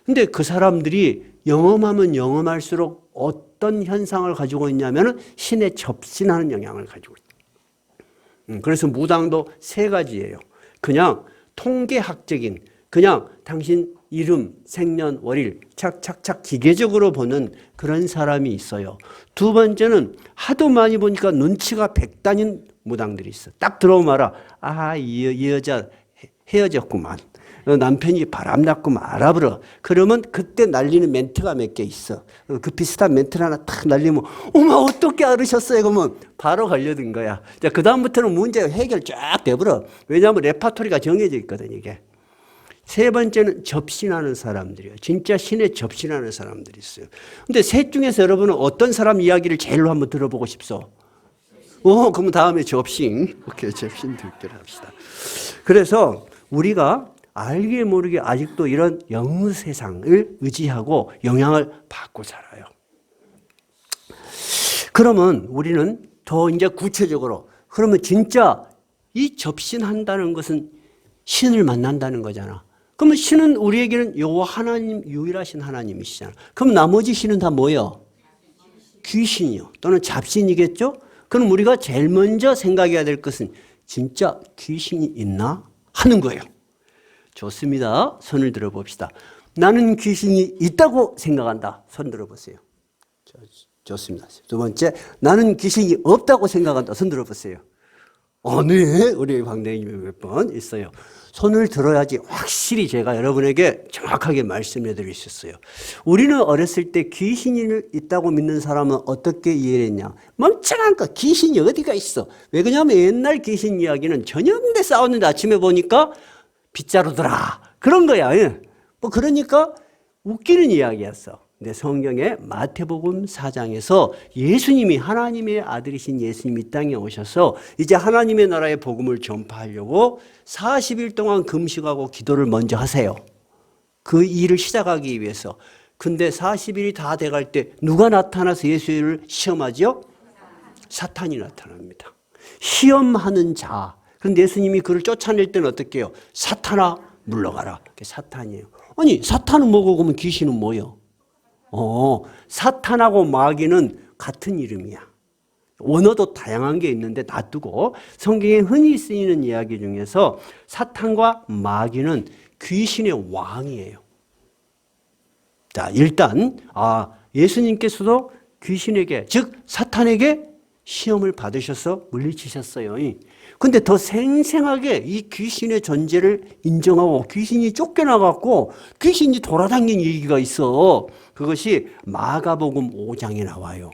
근데 그 사람들이 영험하면 영험할수록 어떤 현상을 가지고 있냐면은 신에 접신하는 영향을 가지고 있다. 그래서 무당도 세 가지예요. 그냥 통계학적인 그냥 당신 이름, 생년, 월일 착착착 기계적으로 보는 그런 사람이 있어요. 두 번째는 하도 많이 보니까 눈치가 백단인 무당들이 있어. 딱 들어오면 알아. 아, 이 여자 헤어졌구만. 남편이 바람났구만 알아버려. 그러면 그때 날리는 멘트가 몇 개 있어. 그 비슷한 멘트를 하나 탁 날리면 어머 어떻게 알으셨어요? 그러면 바로 걸려든 거야. 자, 그 다음부터는 문제 해결 쫙 돼버려. 왜냐하면 레파토리가 정해져 있거든 이게. 세 번째는 접신하는 사람들이에요. 진짜 신에 접신하는 사람들이 있어요. 근데 셋 중에서 여러분은 어떤 사람 이야기를 제일로 한번 들어보고 싶소? 그러면 다음에 접신. 오케이, 접신 듣기로 합시다. 그래서 우리가 알게 모르게 아직도 이런 영세상을 의지하고 영향을 받고 살아요. 그러면 우리는 더 이제 구체적으로, 그러면 진짜 이 접신한다는 것은 신을 만난다는 거잖아. 그러면 신은 우리에게는 여호와 하나님, 유일하신 하나님이시잖아. 그럼 나머지 신은 다 뭐예요? 귀신이요. 또는 잡신이겠죠? 그럼 우리가 제일 먼저 생각해야 될 것은 진짜 귀신이 있나 하는 거예요. 좋습니다. 손을 들어봅시다. 나는 귀신이 있다고 생각한다. 손 들어보세요. 좋습니다. 두 번째, 나는 귀신이 없다고 생각한다. 손 들어보세요. 네. 우리 황대님이 몇 번 있어요. 손을 들어야지 확실히 제가 여러분에게 정확하게 말씀해 드릴 수 있어요. 우리는 어렸을 때 귀신이 있다고 믿는 사람은 어떻게 이해를 했냐? 멍청한 거 귀신이 어디가 있어? 왜 그러냐면 옛날 귀신 이야기는 저녁에 싸웠는데 아침에 보니까 빗자루더라. 그런 거야. 뭐 그러니까 웃기는 이야기였어. 근데 성경에 마태복음 4장에서 예수님이 하나님의 아들이신 예수님이 이 땅에 오셔서 이제 하나님의 나라의 복음을 전파하려고 40일 동안 금식하고 기도를 먼저 하세요. 그 일을 시작하기 위해서. 근데 40일이 다 돼갈 때 누가 나타나서 예수를 시험하죠? 사탄이 나타납니다. 시험하는 자. 그런데 예수님이 그를 쫓아낼 때는 어떻게 해요? 사탄아 물러가라. 그게 사탄이에요. 아니 사탄은 뭐고 그러면 귀신은 뭐예요? 사탄하고 마귀는 같은 이름이야. 원어도 다양한 게 있는데 놔두고 성경에 흔히 쓰이는 이야기 중에서 사탄과 마귀는 귀신의 왕이에요. 자, 일단 예수님께서도 귀신에게 즉 사탄에게 시험을 받으셔서 물리치셨어요. 근데 더 생생하게 이 귀신의 존재를 인정하고 귀신이 쫓겨나갖고 귀신이 돌아다니는 얘기가 있어. 그것이 마가복음 5장에 나와요.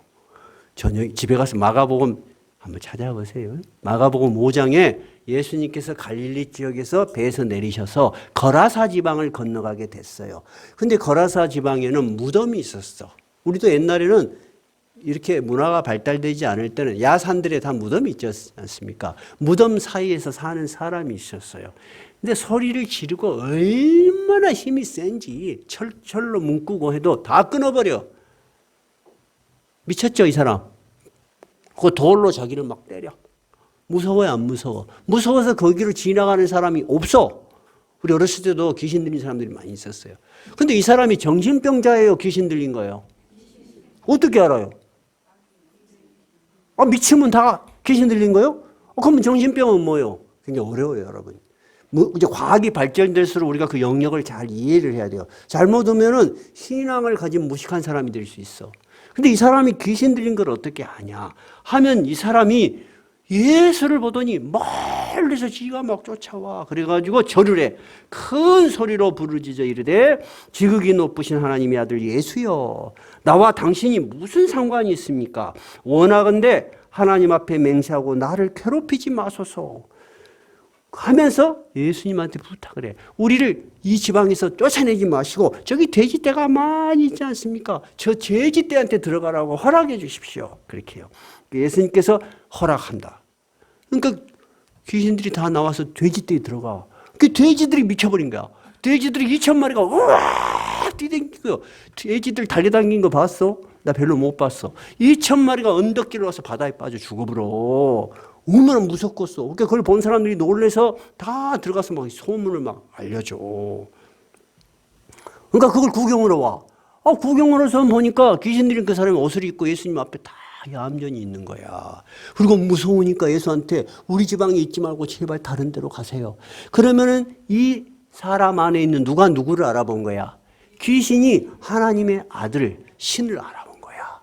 저녁 집에 가서 마가복음 한번 찾아보세요. 마가복음 5장에 예수님께서 갈릴리 지역에서 배에서 내리셔서 거라사 지방을 건너가게 됐어요. 근데 거라사 지방에는 무덤이 있었어. 우리도 옛날에는 이렇게 문화가 발달되지 않을 때는 야산들에 다 무덤이 있지 않습니까? 무덤 사이에서 사는 사람이 있었어요. 근데 소리를 지르고 얼마나 힘이 센지 철로 묶고 해도 다 끊어버려. 미쳤죠, 이 사람? 그 돌로 자기를 막 때려. 무서워요, 안 무서워? 무서워서 거기로 지나가는 사람이 없어. 우리 어렸을 때도 귀신 들린 사람들이 많이 있었어요. 근데 이 사람이 정신병자예요, 귀신 들린 거예요? 어떻게 알아요? 미치면 다 귀신 들린 거예요? 그러면 정신병은 뭐예요? 굉장히 어려워요, 여러분. 이제 과학이 발전될수록 우리가 그 영역을 잘 이해를 해야 돼요. 잘못 오면은 신앙을 가진 무식한 사람이 될 수 있어. 근데 이 사람이 귀신 들린 걸 어떻게 아냐? 하면 이 사람이 예수를 보더니 멀리서 지가 막 쫓아와. 그래가지고 절을 해. 큰 소리로 부르짖어 이르되 지극히 높으신 하나님의 아들 예수여. 나와 당신이 무슨 상관이 있습니까? 원하건대 하나님 앞에 맹세하고 나를 괴롭히지 마소서. 하면서 예수님한테 부탁을 해. 우리를 이 지방에서 쫓아내지 마시고 저기 돼지떼가 많이 있지 않습니까? 저 돼지떼한테 들어가라고 허락해 주십시오. 그렇게 해요. 예수님께서 허락한다. 그러니까 귀신들이 다 나와서 돼지떼에 들어가. 그 돼지들이 미쳐버린 거야. 돼지들이 2,000마리가 우와 뛰댕기고요. 돼지들 달려다닌 거 봤어? 나 별로 못 봤어. 2,000마리가 언덕길로 와서 바다에 빠져 죽어버려. 얼마나 무섭겠어. 그러니까 그걸 본 사람들이 놀래서 다 들어가서 막 소문을 막 알려줘. 그러니까 그걸 구경으로 와. 구경을 해서 보니까 귀신 들린 그 사람이 옷을 입고 예수님 앞에 다 얌전히 있는 거야. 그리고 무서우니까 예수한테 우리 지방에 있지 말고 제발 다른 데로 가세요. 그러면은 이 사람 안에 있는 누가 누구를 알아본 거야? 귀신이 하나님의 아들, 신을 알아본 거야.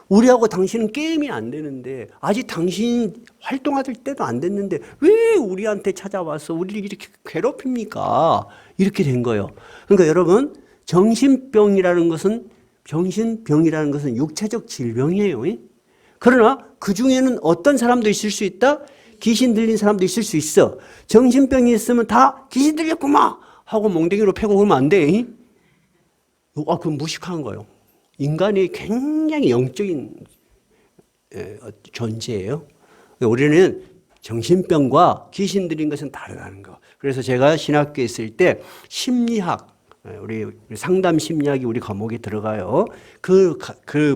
우리하고 당신은 게임이 안 되는데, 아직 당신 활동할 때도 안 됐는데 왜 우리한테 찾아와서 우리를 이렇게 괴롭힙니까? 이렇게 된 거예요. 그러니까 여러분, 정신병이라는 것은 육체적 질병이에요. 그러나 그 중에는 어떤 사람도 있을 수 있다? 귀신 들린 사람도 있을 수 있어. 정신병이 있으면 다 귀신 들렸구만 하고 몽댕이로 패고 그러면 안 돼. 그건 무식한 거예요. 인간이 굉장히 영적인 존재예요. 우리는 정신병과 귀신 들린 것은 다르다는 거. 그래서 제가 신학교에 있을 때 심리학, 우리 상담 심리학이 우리 과목에 들어가요. 그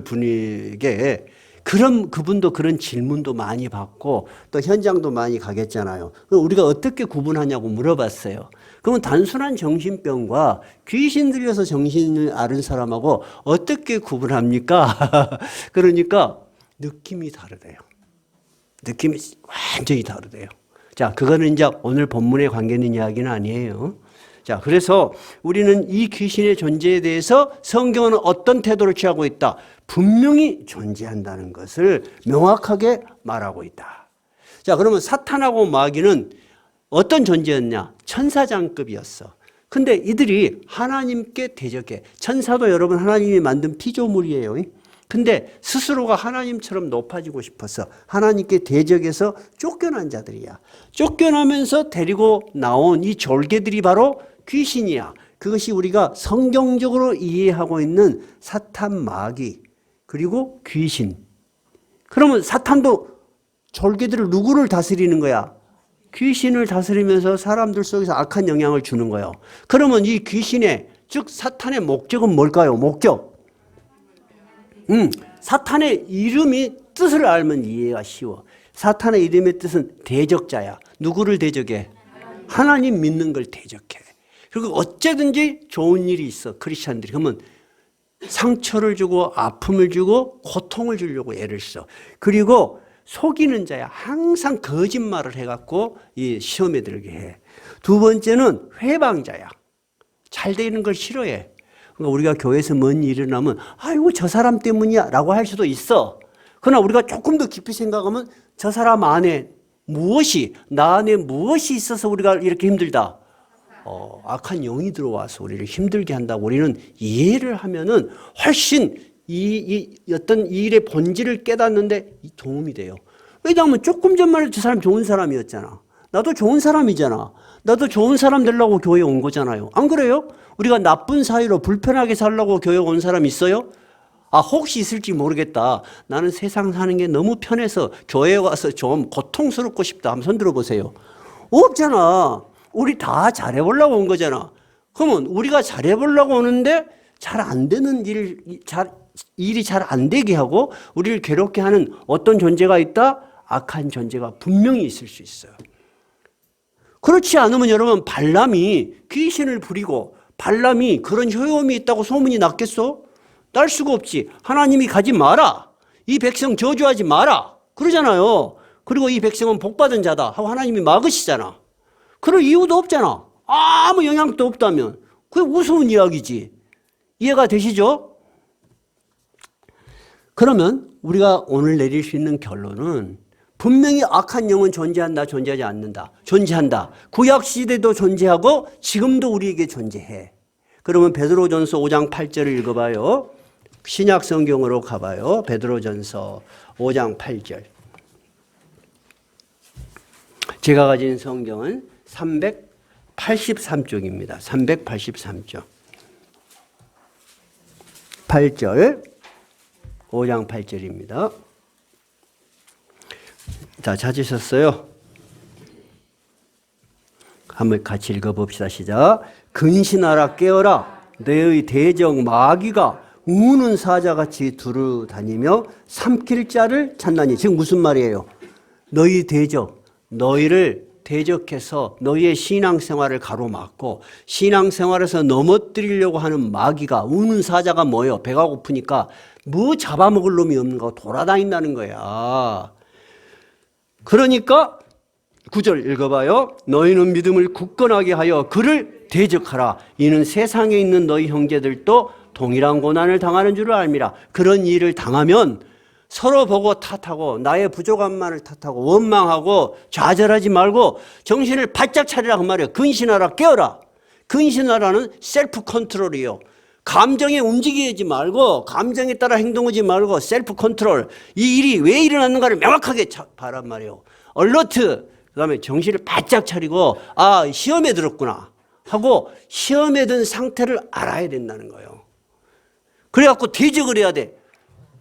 분에게 그분도 그런 질문도 많이 받고 또 현장도 많이 가겠잖아요. 우리가 어떻게 구분하냐고 물어봤어요. 그러면 단순한 정신병과 귀신 들려서 정신을 앓은 사람하고 어떻게 구분합니까? 그러니까 느낌이 다르대요. 느낌이 완전히 다르대요. 자, 그거는 이제 오늘 본문에 관계 있는 이야기는 아니에요. 자, 그래서 우리는 이 귀신의 존재에 대해서 성경은 어떤 태도를 취하고 있다? 분명히 존재한다는 것을 명확하게 말하고 있다. 자, 그러면 사탄하고 마귀는 어떤 존재였냐? 천사장급이었어. 근데 이들이 하나님께 대적해. 천사도 여러분 하나님이 만든 피조물이에요. 근데 스스로가 하나님처럼 높아지고 싶어서 하나님께 대적해서 쫓겨난 자들이야. 쫓겨나면서 데리고 나온 이 졸개들이 바로 귀신이야. 그것이 우리가 성경적으로 이해하고 있는 사탄, 마귀, 그리고 귀신. 그러면 사탄도 졸개들을 누구를 다스리는 거야? 귀신을 다스리면서 사람들 속에서 악한 영향을 주는 거예요. 그러면 이 귀신의, 즉 사탄의 목적은 뭘까요? 목적. 사탄의 이름이 뜻을 알면 이해가 쉬워. 사탄의 이름의 뜻은 대적자야. 누구를 대적해? 하나님 믿는 걸 대적해. 그리고 어째든지 좋은 일이 있어, 크리스찬들이. 그러면 상처를 주고 아픔을 주고 고통을 주려고 애를 써. 그리고 속이는 자야. 항상 거짓말을 해갖고 이 시험에 들게 해. 두 번째는 회방자야. 잘 되는 걸 싫어해. 그러니까 우리가 교회에서 뭔 일이 일어나면 아이고 저 사람 때문이야 라고 할 수도 있어. 그러나 우리가 조금 더 깊이 생각하면 저 사람 안에 나 안에 무엇이 있어서 우리가 이렇게 힘들다. 악한 영이 들어와서 우리를 힘들게 한다고 우리는 이해를 하면은 훨씬 이 어떤 일의 본질을 깨닫는데 도움이 돼요. 왜냐하면 조금 전만 해도 저 사람 좋은 사람이었잖아. 나도 좋은 사람이잖아. 나도 좋은 사람 되려고 교회에 온 거잖아요. 안 그래요? 우리가 나쁜 사이로 불편하게 살려고 교회 온 사람 있어요? 혹시 있을지 모르겠다. 나는 세상 사는 게 너무 편해서 교회에 와서 좀 고통스럽고 싶다. 한번 손 들어보세요. 없잖아. 우리 다 잘해보려고 온 거잖아. 그러면 우리가 잘해보려고 오는데 잘 안 되는 일이 잘 안 되게 하고 우리를 괴롭게 하는 어떤 존재가 있다? 악한 존재가 분명히 있을 수 있어요. 그렇지 않으면 여러분 발람이 귀신을 부리고 발람이 그런 효용이 있다고 소문이 났겠어? 날 수가 없지. 하나님이 가지 마라. 이 백성 저주하지 마라. 그러잖아요. 그리고 이 백성은 복받은 자다 하고 하나님이 막으시잖아. 그럴 이유도 없잖아. 아무 영향도 없다면. 그게 우스운 이야기지. 이해가 되시죠? 그러면 우리가 오늘 내릴 수 있는 결론은 분명히 악한 영은 존재한다, 존재하지 않는다. 존재한다. 구약시대도 존재하고 지금도 우리에게 존재해. 그러면 베드로전서 5장 8절을 읽어봐요. 신약 성경으로 가봐요. 베드로전서 5장 8절. 제가 가진 성경은 383쪽입니다. 383쪽. 8절. 5장 8절입니다. 자, 찾으셨어요? 한번 같이 읽어봅시다. 시작. 근신하라 깨어라. 너의 대적 마귀가 우는 사자같이 두루 다니며 삼킬 자를 찾나니. 지금 무슨 말이에요? 너희 대적, 너희를 대적해서 너희의 신앙생활을 가로막고 신앙생활에서 넘어뜨리려고 하는 마귀가, 우는 사자가 뭐예요? 배가 고프니까 뭐 잡아먹을 놈이 없는 거 돌아다닌다는 거야. 그러니까 9절 읽어봐요. 너희는 믿음을 굳건하게 하여 그를 대적하라. 이는 세상에 있는 너희 형제들도 동일한 고난을 당하는 줄을 알미라. 그런 일을 당하면 서로 보고 탓하고 나의 부족함만을 탓하고 원망하고 좌절하지 말고 정신을 바짝 차리라 그 말이에요. 근신하라, 깨어라. 근신하라는 셀프 컨트롤이에요. 감정에 움직이지 말고 감정에 따라 행동하지 말고 셀프 컨트롤. 이 일이 왜 일어났는가를 명확하게 봐란 말이에요. 얼러트, 그 다음에 정신을 바짝 차리고 아, 시험에 들었구나 하고 시험에 든 상태를 알아야 된다는 거예요. 그래갖고 대적을 해야 돼.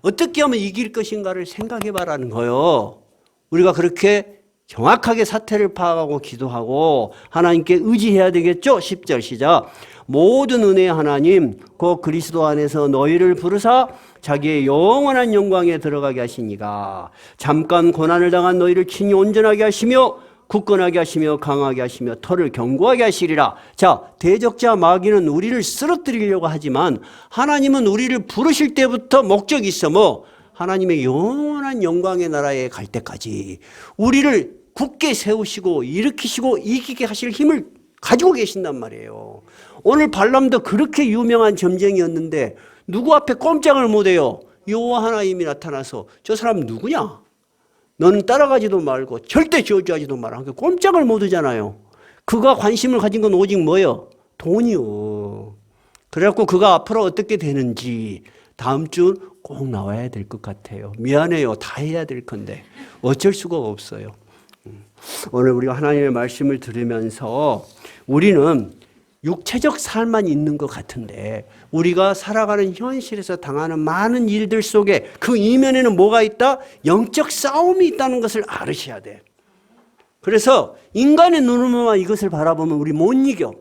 어떻게 하면 이길 것인가를 생각해 봐라는 거예요. 우리가 그렇게 정확하게 사태를 파악하고 기도하고 하나님께 의지해야 되겠죠? 10절 시작. 모든 은혜의 하나님 곧 그리스도 안에서 너희를 부르사 자기의 영원한 영광에 들어가게 하시니가 잠깐 고난을 당한 너희를 친히 온전하게 하시며 굳건하게 하시며 강하게 하시며 털을 견고하게 하시리라. 자, 대적자 마귀는 우리를 쓰러뜨리려고 하지만 하나님은 우리를 부르실 때부터 목적이 있어. 뭐 하나님의 영원한 영광의 나라에 갈 때까지 우리를 굳게 세우시고 일으키시고 이기게 하실 힘을 가지고 계신단 말이에요. 오늘 발람도 그렇게 유명한 점쟁이였는데 누구 앞에 꼼짝을 못해요. 여호와 하나님이 나타나서 저 사람 누구냐? 너는 따라가지도 말고 절대 저주하지도 마라. 꼼짝을 못 하잖아요. 그가 관심을 가진 건 오직 뭐예요? 돈이요. 그래갖고 그가 앞으로 어떻게 되는지 다음 주 꼭 나와야 될 것 같아요. 미안해요. 다 해야 될 건데 어쩔 수가 없어요. 오늘 우리가 하나님의 말씀을 들으면서 우리는 육체적 삶만 있는 것 같은데 우리가 살아가는 현실에서 당하는 많은 일들 속에 그 이면에는 뭐가 있다? 영적 싸움이 있다는 것을 알으셔야 돼. 그래서 인간의 눈으로만 이것을 바라보면 우리 못 이겨.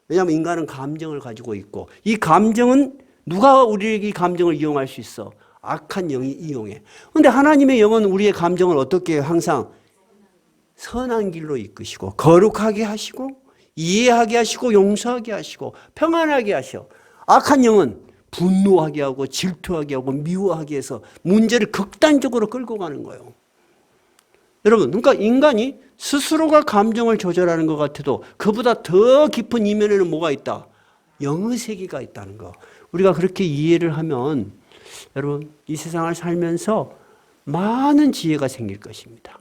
왜냐하면 인간은 감정을 가지고 있고 이 감정은 누가 우리에게 이 감정을 이용할 수 있어? 악한 영이 이용해. 그런데 하나님의 영은 우리의 감정을 어떻게 항상 선한 길로 이끄시고 거룩하게 하시고 이해하게 하시고 용서하게 하시고 평안하게 하셔. 악한 영은 분노하게 하고 질투하게 하고 미워하게 해서 문제를 극단적으로 끌고 가는 거예요. 여러분, 그러니까 인간이 스스로가 감정을 조절하는 것 같아도 그보다 더 깊은 이면에는 뭐가 있다? 영의 세계가 있다는 거. 우리가 그렇게 이해를 하면 여러분 이 세상을 살면서 많은 지혜가 생길 것입니다.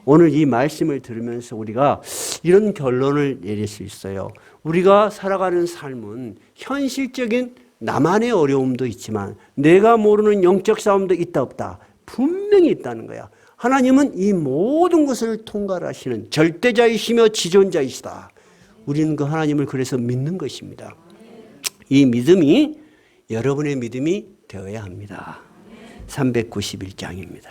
오늘 이 말씀을 들으면서 우리가 이런 결론을 내릴 수 있어요. 우리가 살아가는 삶은 현실적인 나만의 어려움도 있지만 내가 모르는 영적 싸움도 있다 없다. 분명히 있다는 거야. 하나님은 이 모든 것을 통괄하시는 절대자이시며 지존자이시다. 우리는 그 하나님을 그래서 믿는 것입니다. 이 믿음이 여러분의 믿음이 되어야 합니다. 391장입니다.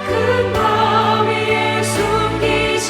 큰 바위에 숨기시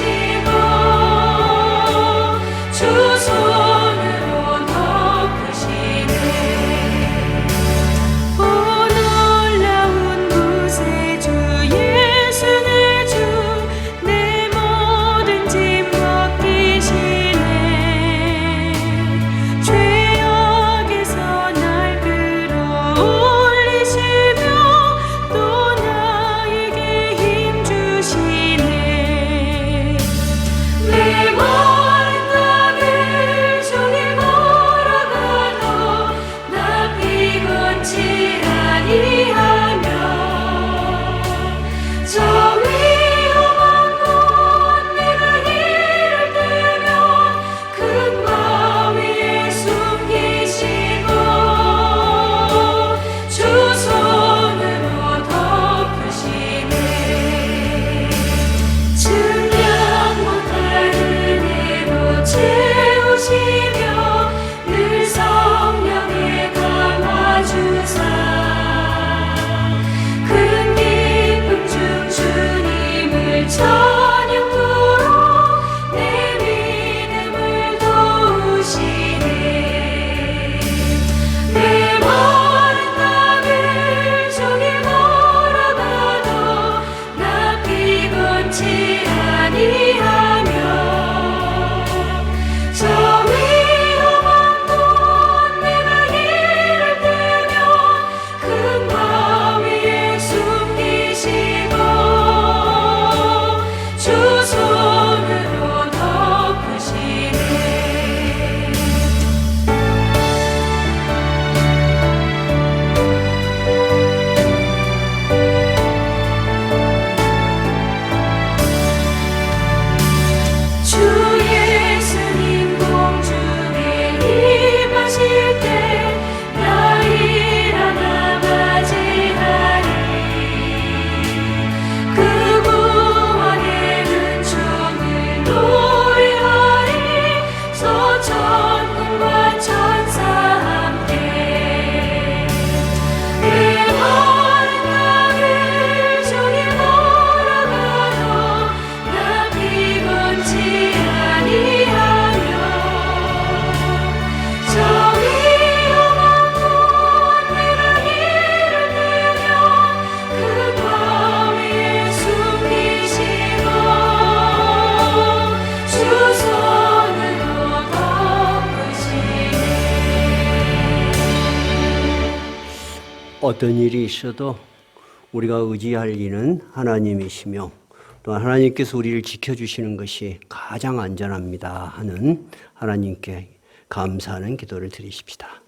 어떤 일이 있어도 우리가 의지할 이는 하나님이시며 또 하나님께서 우리를 지켜주시는 것이 가장 안전합니다 하는 하나님께 감사하는 기도를 드리십시다.